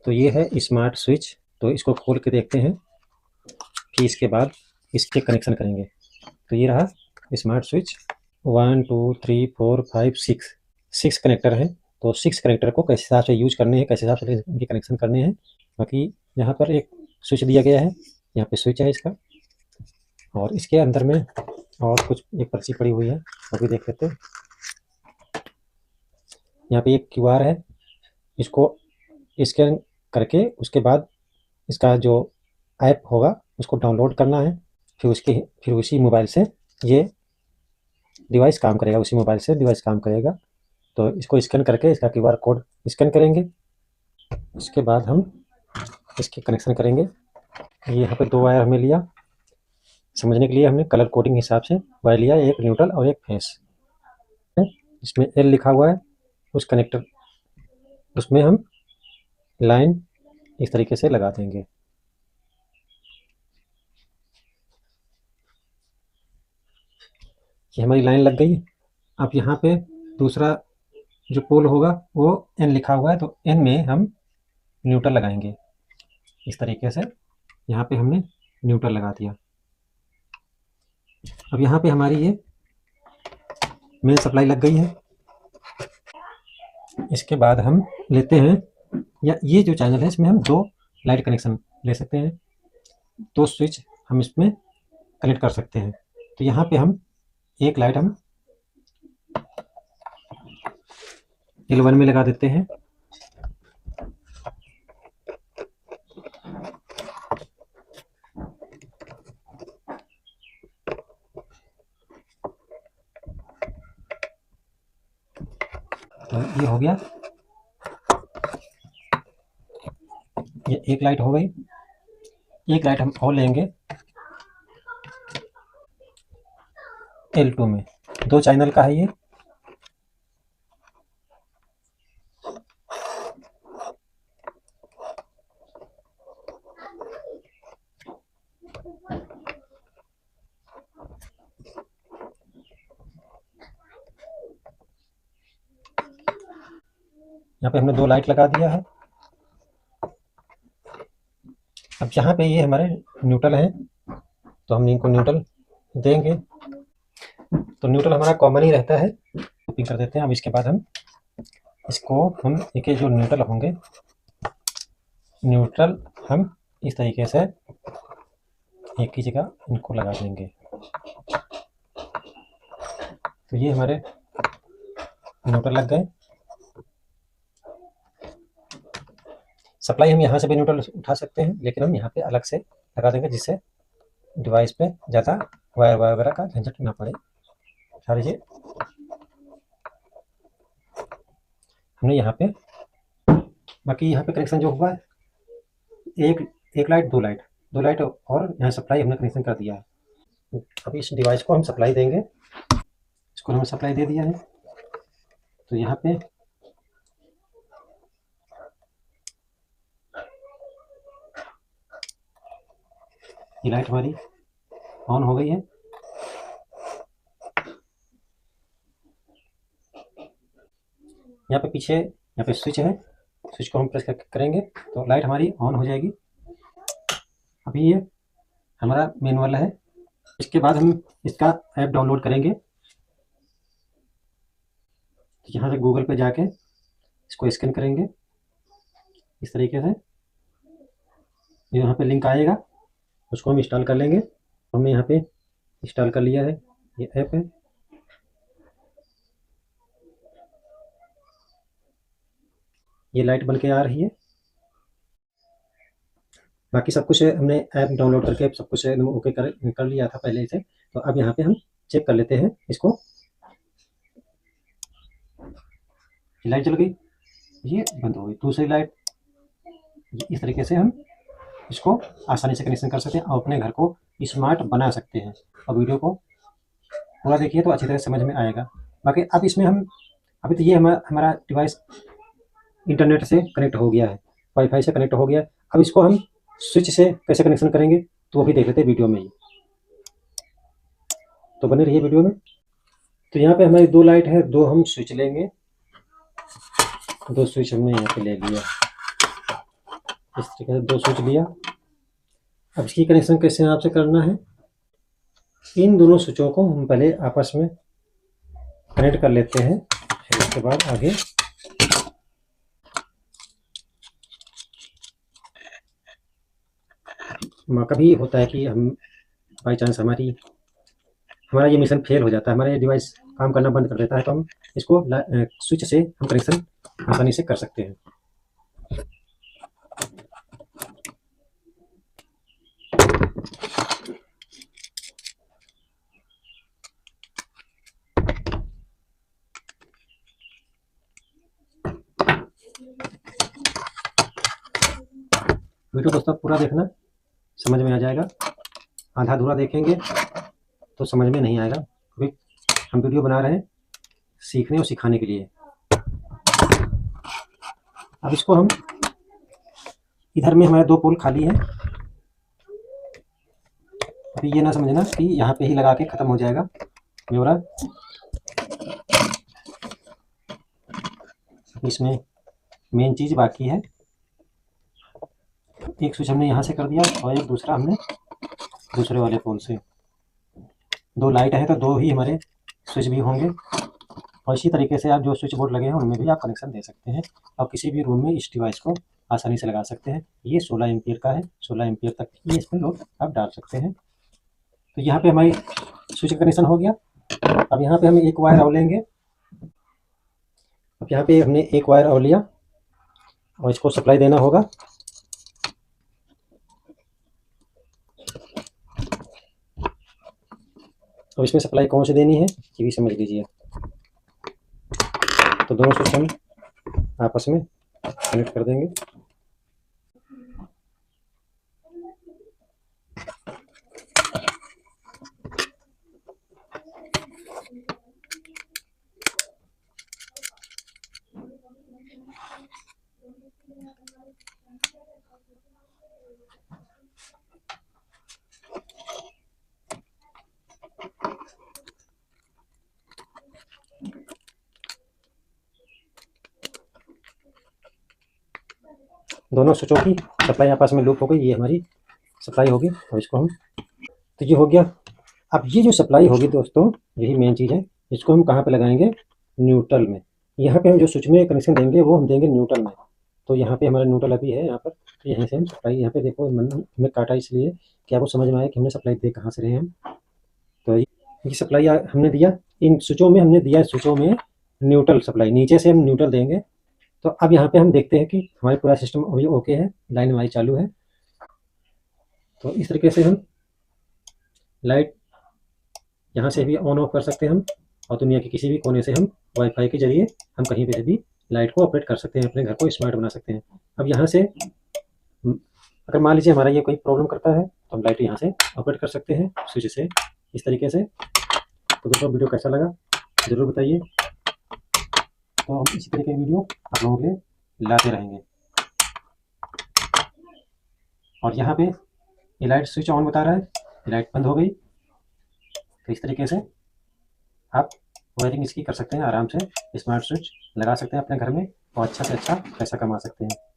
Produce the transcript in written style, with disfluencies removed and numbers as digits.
तो ये है स्मार्ट स्विच। तो इसको खोल के देखते हैं, फिर इसके बाद इसके कनेक्शन करेंगे। तो ये रहा स्मार्ट स्विच। 1 2 3 4 5 6 कनेक्टर हैं। तो 6 कनेक्टर को कैसे हिसाब से यूज करने हैं, कैसे हिसाब से इनके कनेक्शन करने हैं। बाकी यहाँ पर एक स्विच दिया गया है, यहाँ पे स्विच है इसका, और इसके अंदर में और कुछ एक पर्ची पड़ी हुई है, वो भी देख लेते हैं। यहाँ पे एक QR है, इसको स्कैन करके उसके बाद इसका जो ऐप होगा उसको डाउनलोड करना है। फिर उसी मोबाइल से ये डिवाइस काम करेगा, उसी मोबाइल से डिवाइस काम करेगा। तो इसको स्कैन करके इसका QR कोड स्कैन करेंगे। उसके बाद हम इसके कनेक्शन करेंगे। ये यहाँ पे 2 वायर हमें लिया, समझने के लिए हमने कलर कोडिंग हिसाब से वायर लिया, एक न्यूट्रल और एक फेस। इसमें L लिखा हुआ है, उस कनेक्टर उसमें हम लाइन इस तरीके से लगा देंगे। ये हमारी लाइन लग गई। अब यहाँ पे दूसरा जो पोल होगा वो N लिखा हुआ है, तो N में हम न्यूट्रल लगाएंगे। इस तरीके से यहाँ पे हमने न्यूट्रल लगा दिया। अब यहाँ पे हमारी ये मेन सप्लाई लग गई है। इसके बाद हम लेते हैं, या ये जो चैनल है इसमें हम 2 लाइट कनेक्शन ले सकते हैं, 2 स्विच हम इसमें कनेक्ट कर सकते हैं। तो यहाँ पे हम एक लाइट हम L1 में लगा देते हैं। तो ये हो गया, ये एक लाइट हो गई। एक लाइट हम और लेंगे L2 में, 2 चैनल का है ये। यहाँ पे हमने 2 लाइट लगा दिया है। अब यहाँ पे ये हमारे न्यूट्रल है, तो हम इनको न्यूट्रल देंगे। तो न्यूट्रल हमारा कॉमन ही रहता है, कॉपी कर देते हैं। अब इसके बाद हम एक जो न्यूट्रल होंगे, न्यूट्रल हम इस तरीके से एक ही जगह इनको लगा देंगे। तो ये हमारे न्यूट्रल लग गए। सप्लाई हम यहाँ से भी न्यूट्रल उठा सकते हैं, लेकिन हम यहाँ पे अलग से लगा देंगे, जिससे डिवाइस पे ज़्यादा वायर वगैरह का झंझट ना पड़े। सारी चीज हमने यहाँ पे, बाकी यहाँ पे कनेक्शन जो हुआ है, एक लाइट 2 लाइट और यहाँ सप्लाई हमने कनेक्शन कर दिया है। अभी इस डिवाइस को हम सप्लाई देंगे, इसको हमने सप्लाई दे दिया है। तो यहाँ पे ये लाइट हमारी ऑन हो गई है। यहाँ पे पीछे यहाँ पे स्विच है, स्विच को हम प्रेस करेंगे तो लाइट हमारी ऑन हो जाएगी। अभी ये हमारा मेन वाला है। इसके बाद हम इसका ऐप डाउनलोड करेंगे। यहाँ से गूगल पे जाके इसको स्कैन करेंगे इस तरीके से। यहाँ पे लिंक आएगा, उसको हम इंस्टॉल कर लेंगे। हमने यहाँ पे इंस्टॉल कर लिया है, ये ऐप है। ये लाइट बन के आ रही है। बाकी सब कुछ हमने ऐप डाउनलोड करके सब कुछ ओके कर लिया था पहले से। तो अब यहाँ पे हम चेक कर लेते हैं इसको। लाइट जल गई, ये बंद हो गई। दूसरी लाइट, इस तरीके से हम इसको आसानी से कनेक्शन कर सकते हैं और अपने घर को स्मार्ट बना सकते हैं। और वीडियो को पूरा देखिए तो अच्छी तरह समझ में आएगा। बाकी अब इसमें हम, अभी तो ये हमारा डिवाइस इंटरनेट से कनेक्ट हो गया है, वाईफाई से कनेक्ट हो गया है। अब इसको हम स्विच से कैसे कनेक्शन करेंगे तो वो भी देख लेते हैं वीडियो में ही। तो बने रहिए वीडियो में। तो यहाँ पे हमारी 2 लाइट है, 2 हम स्विच लेंगे। 2 स्विच हमने यहाँ पे ले लिया। इस तरीके से 2 स्विच लिया। अब इसकी कनेक्शन कैसे आपसे करना है, इन दोनों स्विचों को हम पहले आपस में कनेक्ट कर लेते हैं, फिर उसके बाद आगे कभी होता है कि हम बाई चांस हमारा ये मिशन फेल हो जाता है, हमारा ये डिवाइस काम करना बंद कर देता है, तो हम इसको स्विच से हम कनेक्शन आसानी से कर सकते हैं। वीडियो दोस्तों पूरा देखना, समझ में आ जाएगा। आधा अधूरा देखेंगे तो समझ में नहीं आएगा, क्योंकि हम वीडियो बना रहे हैं सीखने और सिखाने के लिए। अब इसको हम, इधर में हमारे 2 पोल खाली हैं। अभी ये ना समझना कि यहाँ पे ही लगा के ख़त्म हो जाएगा ब्यौरा। इसमें मेन चीज़ बाकी है, एक स्विच हमने यहाँ से कर दिया और एक दूसरा हमने दूसरे वाले पोल से। 2 लाइट है तो 2 ही हमारे स्विच भी होंगे, और इसी तरीके से आप जो स्विच बोर्ड लगे हैं उनमें भी आप कनेक्शन दे सकते हैं और किसी भी रूम में इस डिवाइस को आसानी से लगा सकते हैं। ये 16 एम्पीयर का है, 16 एम्पीयर तक ये इसमें लोड आप डाल सकते हैं। तो यहाँ पे हमारी स्विच का कनेक्शन हो गया। अब यहाँ पे हम एक वायर और लेंगे। अब यहाँ पे हमने एक वायर और लिया और इसको सप्लाई देना होगा। तो इसमें सप्लाई कौन सी देनी है ये भी समझ लीजिए। तो दोनों स्विच हम आपस में कनेक्ट कर देंगे। दोनों स्विचों की सप्लाई आपस में लूप हो गई, ये हमारी सप्लाई होगी। और इसको हम, तो ये हो गया। अब ये जो सप्लाई होगी दोस्तों, यही मेन चीज़ है। इसको हम कहाँ पे लगाएंगे, न्यूट्रल में। यहाँ पे हम जो स्विच में कनेक्शन देंगे वो हम देंगे न्यूट्रल में। तो यहाँ पे हमारा न्यूट्रल अभी है यहाँ पर, तो यहाँ से हम सप्लाई, यहाँ पे देखो हमने काटा इसलिए कि आपको समझ में आए कि हमने सप्लाई दे कहाँ से रहे हैं हम। तो ये सप्लाई हमने दिया, इन स्विचों में हमने दिया, स्विचों में न्यूट्रल सप्लाई, नीचे से हम न्यूट्रल देंगे। तो अब यहाँ पे हम देखते हैं कि हमारे पूरा सिस्टम अभी ओके है, लाइन हमारी चालू है। तो इस तरीके से हम लाइट यहाँ से भी ऑन ऑफ कर सकते हैं हम, और दुनिया के किसी भी कोने से हम वाईफाई के जरिए हम कहीं पे भी लाइट को ऑपरेट कर सकते हैं, अपने घर को स्मार्ट बना सकते हैं। अब यहाँ से अगर मान लीजिए हमारा ये कोई प्रॉब्लम करता है तो हम लाइट यहाँ से ऑपरेट कर सकते हैं स्विच से, इस तरीके से। तो दोस्तों वीडियो कैसा लगा ज़रूर बताइए। तो हम इसी तरीके की वीडियो आप लोगों के लिए लाते रहेंगे। और यहाँ पे ये लाइट स्विच ऑन बता रहा है, ये लाइट बंद हो गई। तो इस तरीके से आप वायरिंग इसकी कर सकते हैं, आराम से स्मार्ट स्विच लगा सकते हैं अपने घर में और अच्छा से अच्छा पैसा कमा सकते हैं।